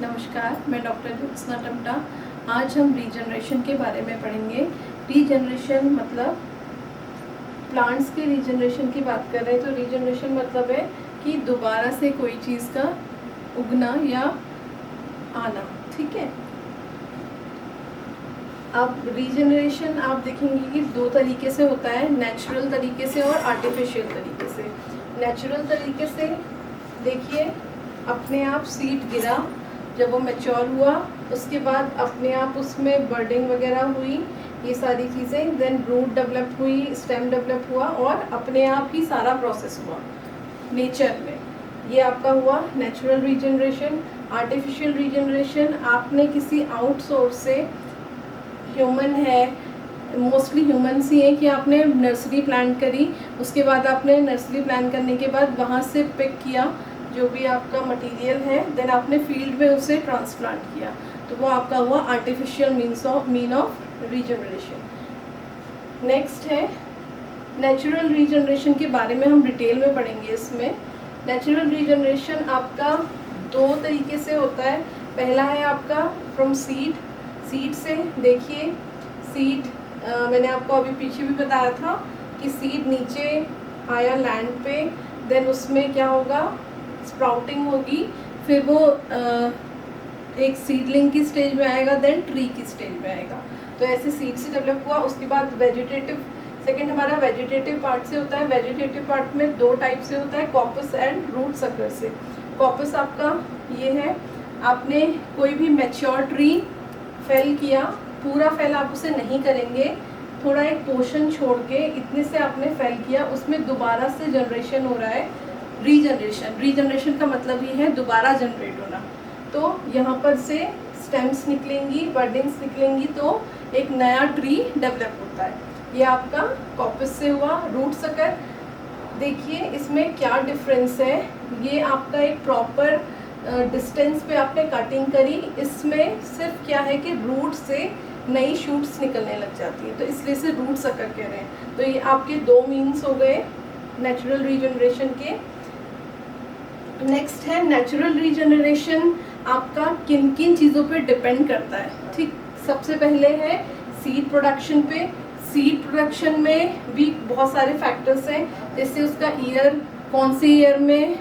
नमस्कार, मैं डॉक्टर ज्योत्सना टमटा। आज हम रीजनरेशन के बारे में पढ़ेंगे। रीजनरेशन मतलब प्लांट्स के रीजनरेशन की बात कर रहे हैं। तो रीजनरेशन मतलब है कि दोबारा से कोई चीज़ का उगना या आना, ठीक है। अब रीजनरेशन आप देखेंगे कि दो तरीके से होता है, नेचुरल तरीके से और आर्टिफिशियल तरीके से। नेचुरल तरीके से देखिए, अपने आप सीड गिरा, जब वो मैच्योर हुआ उसके बाद अपने आप उसमें बर्डिंग वगैरह हुई, ये सारी चीज़ें, देन रूट डेवलप हुई, स्टेम डेवलप हुआ और अपने आप ही सारा प्रोसेस हुआ नेचर में। ये आपका हुआ नेचुरल रीजनरेशन। आर्टिफिशियल रीजनरेशन, आपने किसी आउट सोर्स से, ह्यूमन है, मोस्टली ह्यूमन्स ही हैं, कि आपने नर्सरी प्लांट करी, उसके बाद आपने नर्सरी प्लांट करने के बाद वहाँ से पिक किया जो भी आपका मटेरियल है, देन आपने फील्ड में उसे ट्रांसप्लांट किया, तो वो आपका हुआ artificial mean of regeneration. Next है नेचुरल रीजनरेशन के बारे में हम डिटेल में पढ़ेंगे। इसमें नेचुरल रीजनरेशन आपका दो तरीके से होता है। पहला है आपका फ्रॉम सीड से। देखिए सीड, मैंने आपको अभी पीछे भी बताया था कि सीड नीचे आया लैंड पे, देन उसमें क्या होगा, स्प्राउटिंग होगी, फिर वो एक सीडलिंग की स्टेज में आएगा, देन ट्री की स्टेज में आएगा। तो ऐसे सीड से डेवलप हुआ। उसके बाद वेजिटेटिव, सेकंड हमारा वेजिटेटिव पार्ट से होता है। वेजिटेटिव पार्ट में दो टाइप से होता है, कॉपस एंड रूट सकर से। कॉपस आपका ये है, आपने कोई भी मैच्योर ट्री फेल किया, पूरा फेल आप उसे नहीं करेंगे, थोड़ा एक पोर्शन छोड़ के इतने से आपने फेल किया, उसमें दोबारा से जनरेशन हो रहा है, रीजनरेशन का मतलब ये है दोबारा जनरेट होना। तो यहाँ पर से स्टेम्स निकलेंगी, बर्डिंग्स निकलेंगी, तो एक नया ट्री डेवलप होता है। ये आपका कॉपस से हुआ। रूट सकर, देखिए इसमें क्या डिफरेंस है। ये आपका एक प्रॉपर डिस्टेंस पे आपने कटिंग करी, इसमें सिर्फ क्या है कि रूट से नई शूट्स निकलने लग जाती है, तो इसलिए से रूट सकर कह रहे हैं। तो ये आपके दो मीन्स हो गए नेचुरल रीजनरेशन के। नेक्स्ट है नेचुरल रीजनरेशन, आपका किन किन चीज़ों पे डिपेंड करता है, ठीक। सबसे पहले है सीड प्रोडक्शन पे। सीड प्रोडक्शन में भी बहुत सारे फैक्टर्स हैं, जैसे उसका ईयर, कौन से ईयर में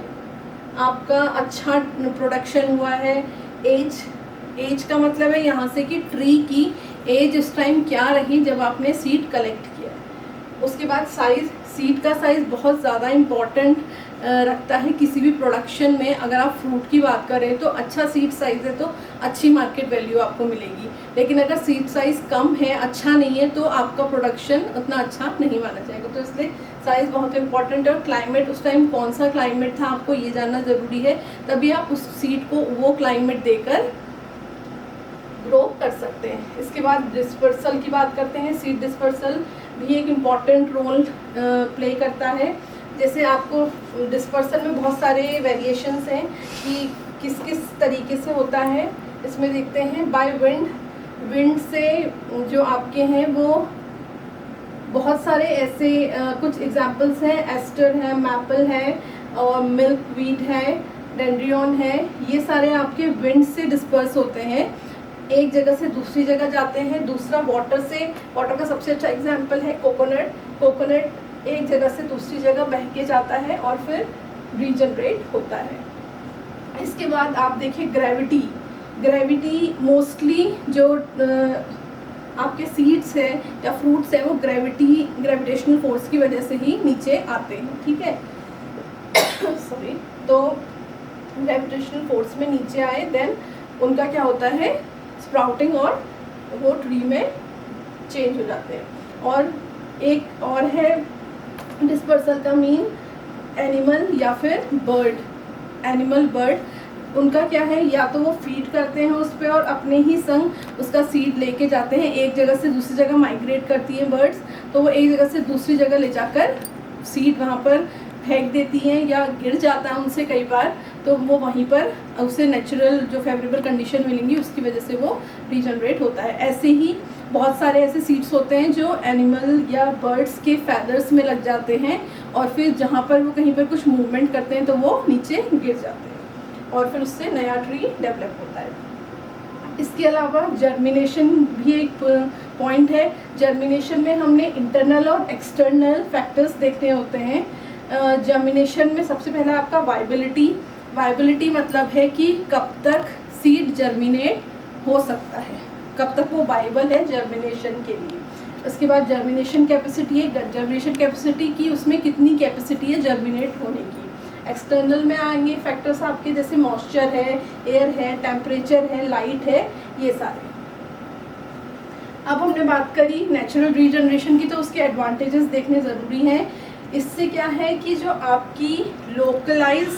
आपका अच्छा प्रोडक्शन हुआ है, एज का मतलब है यहाँ से कि ट्री की एज इस टाइम क्या रही जब आपने सीड कलेक्ट किया। उसके बाद साइज़, सीड का साइज़ बहुत ज़्यादा इम्पॉर्टेंट रखता है किसी भी प्रोडक्शन में। अगर आप फ्रूट की बात करें तो अच्छा सीड साइज़ है तो अच्छी मार्केट वैल्यू आपको मिलेगी, लेकिन अगर सीड साइज़ कम है, अच्छा नहीं है, तो आपका प्रोडक्शन उतना अच्छा नहीं माना जाएगा। तो इसलिए साइज़ बहुत इंपॉर्टेंट है। और क्लाइमेट, उस टाइम कौन सा क्लाइमेट था आपको ये जानना ज़रूरी है, तभी आप उस सीड को वो क्लाइमेट देकर ग्रो कर सकते हैं। इसके बाद डिस्पर्सल की बात करते हैं। सीड डिस्पर्सल भी एक इम्पॉर्टेंट रोल प्ले करता है। जैसे आपको डिस्पर्सल में बहुत सारे वेरिएशंस हैं कि किस किस तरीके से होता है। इसमें देखते हैं बाय विंड से जो आपके हैं वो बहुत सारे ऐसे कुछ एग्जांपल्स हैं। एस्टर है, मैपल है, और मिल्क वीट है, डेंड्रियन है, ये सारे आपके विंड से डिस्पर्स होते हैं, एक जगह से दूसरी जगह जाते हैं। दूसरा वाटर से, वाटर का सबसे अच्छा एग्जांपल है कोकोनट एक जगह से दूसरी जगह बह के जाता है और फिर रीजनरेट होता है। इसके बाद आप देखिए ग्रेविटी मोस्टली जो आपके सीड्स है या फ्रूट्स है वो ग्रेविटेशनल फोर्स की वजह से ही नीचे आते हैं, ठीक है। सॉरी, तो ग्रेविटेशनल फोर्स में नीचे आए, देन उनका क्या होता है, स्प्राउटिंग, और वो ट्री में चेंज हो जाते हैं। और एक और है डिस्पर्सल का मीन एनिमल या फिर बर्ड। उनका क्या है, या तो वो फीड करते हैं उस पर और अपने ही संग उसका सीड लेके जाते हैं। एक जगह से दूसरी जगह माइग्रेट करती हैं बर्ड्स, तो वो एक जगह से दूसरी जगह ले जाकर सीड वहाँ पर फेंक देती हैं या गिर जाता है उनसे कई बार, तो वो वहीं पर उसे नेचुरल जो फेवरेबल कंडीशन मिलेंगी उसकी वजह से वो रीजनरेट होता है। ऐसे ही बहुत सारे ऐसे सीड्स होते हैं जो एनिमल या बर्ड्स के फैदर्स में लग जाते हैं और फिर जहाँ पर वो कहीं पर कुछ मूवमेंट करते हैं तो वो नीचे गिर जाते हैं। और फिर उससे नया ट्री डेवलप होता है। इसके अलावा जर्मिनेशन भी एक पॉइंट है। जर्मिनेशन में हमने इंटरनल और एक्सटर्नल फैक्टर्स देखने होते हैं। जर्मिनेशन में सबसे पहला आपका वाइबिलिटी मतलब है कि कब तक सीड जर्मिनेट हो सकता है, कब तक वो वाइबल है जर्मिनेशन के लिए। उसके बाद जर्मिनेशन कैपेसिटी है, जर्मिनेशन कैपेसिटी की उसमें कितनी कैपेसिटी है जर्मिनेट होने की। एक्सटर्नल में आएंगे फैक्टर्स आपके, जैसे मॉइस्चर है, एयर है, टेम्परेचर है, लाइट है, ये सारे। अब हमने बात करी नेचुरल रीजनरेशन की, तो उसके एडवांटेजेस देखने ज़रूरी हैं। इससे क्या है कि जो आपकी लोकलाइज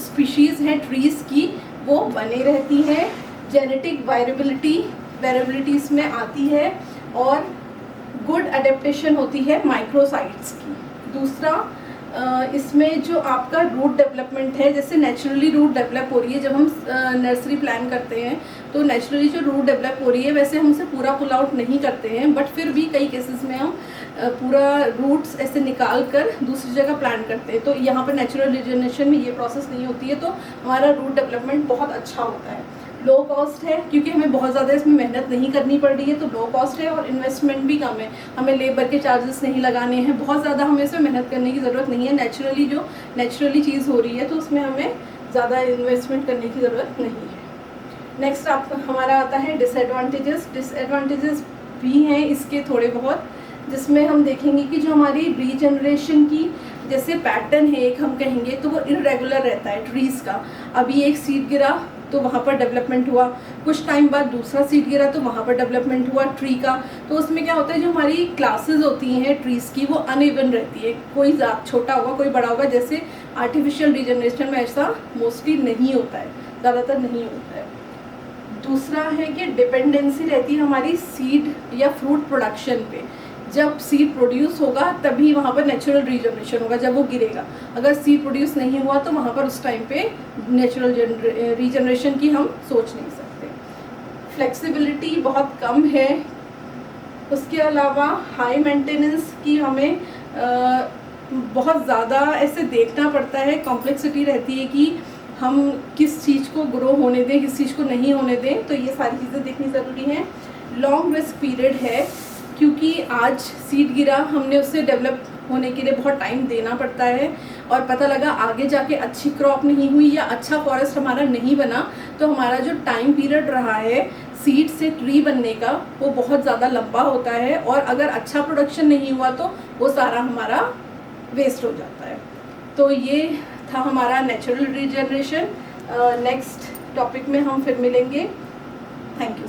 स्पीशीज़ हैं ट्रीज़ की, वो बने रहती हैं। जेनेटिक वेरिएबिलिटी इसमें आती है और गुड अडेप्टेशन होती है माइक्रोसाइट्स की। दूसरा, इसमें जो आपका रूट डेवलपमेंट है, जैसे नेचुरली रूट डेवलप हो रही है, जब हम नर्सरी प्लान करते हैं तो नेचुरली जो रूट डेवलप हो रही है, वैसे हम उसे पूरा पुल आउट नहीं करते हैं, बट फिर भी कई केसेस में हम पूरा रूट्स ऐसे निकाल कर दूसरी जगह प्लांट करते हैं। तो यहाँ पर नेचुरल रीजनरेशन में ये प्रोसेस नहीं होती है, तो हमारा रूट डेवलपमेंट बहुत अच्छा होता है। लो कॉस्ट है क्योंकि हमें बहुत ज़्यादा इसमें मेहनत नहीं करनी पड़ रही है, तो लो कॉस्ट है और इन्वेस्टमेंट भी कम है। हमें लेबर के चार्जेस नहीं लगाने हैं, बहुत ज़्यादा हमें इसमें मेहनत करने की ज़रूरत नहीं है। नेचुरली चीज़ हो रही है तो उसमें हमें ज़्यादा इन्वेस्टमेंट करने की ज़रूरत नहीं है। नेक्स्ट हमारा आता है डिसएडवांटेजेस भी हैं इसके थोड़े बहुत, जिसमें हम देखेंगे कि जो हमारी रीजनरेशन की जैसे पैटर्न है एक, हम कहेंगे तो वो इरेगुलर रहता है ट्रीज़ का। अभी एक सीड गिरा तो वहाँ पर डेवलपमेंट हुआ, कुछ टाइम बाद दूसरा सीड गिरा तो वहाँ पर डेवलपमेंट हुआ ट्री का। तो उसमें क्या होता है, जो हमारी क्लासेस होती हैं ट्रीज़ की, वो अनइवन रहती है, कोई छोटा होगा कोई बड़ा होगा। जैसे आर्टिफिशियल रीजनरेशन में ऐसा मोस्टली नहीं होता है, ज़्यादातर नहीं होता है। दूसरा है कि डिपेंडेंसी रहती है हमारी सीड या फ्रूट प्रोडक्शन पे। जब सीड प्रोड्यूस होगा तभी वहाँ पर नेचुरल रीजनरेशन होगा, जब वो गिरेगा। अगर सीड प्रोड्यूस नहीं हुआ तो वहाँ पर उस टाइम पे नेचुरल रीजनरेशन की हम सोच नहीं सकते। फ्लेक्सिबिलिटी बहुत कम है। उसके अलावा हाई मेंटेनेंस की हमें बहुत ज़्यादा ऐसे देखना पड़ता है, कॉम्प्लेक्सिटी रहती है कि हम किस चीज़ को ग्रो होने दें, किस चीज़ को नहीं होने दें, तो ये सारी चीज़ें देखनी ज़रूरी हैं। लॉन्ग रिस्क पीरियड है क्योंकि आज सीड गिरा, हमने उससे डेवलप होने के लिए बहुत टाइम देना पड़ता है, और पता लगा आगे जाके अच्छी क्रॉप नहीं हुई या अच्छा फॉरेस्ट हमारा नहीं बना, तो हमारा जो टाइम पीरियड रहा है सीड से ट्री बनने का वो बहुत ज़्यादा लंबा होता है, और अगर अच्छा प्रोडक्शन नहीं हुआ तो वो सारा हमारा वेस्ट हो जाता है। तो ये था हमारा नेचुरल रीजनरेशन। नेक्स्ट टॉपिक में हम फिर मिलेंगे। Thank you.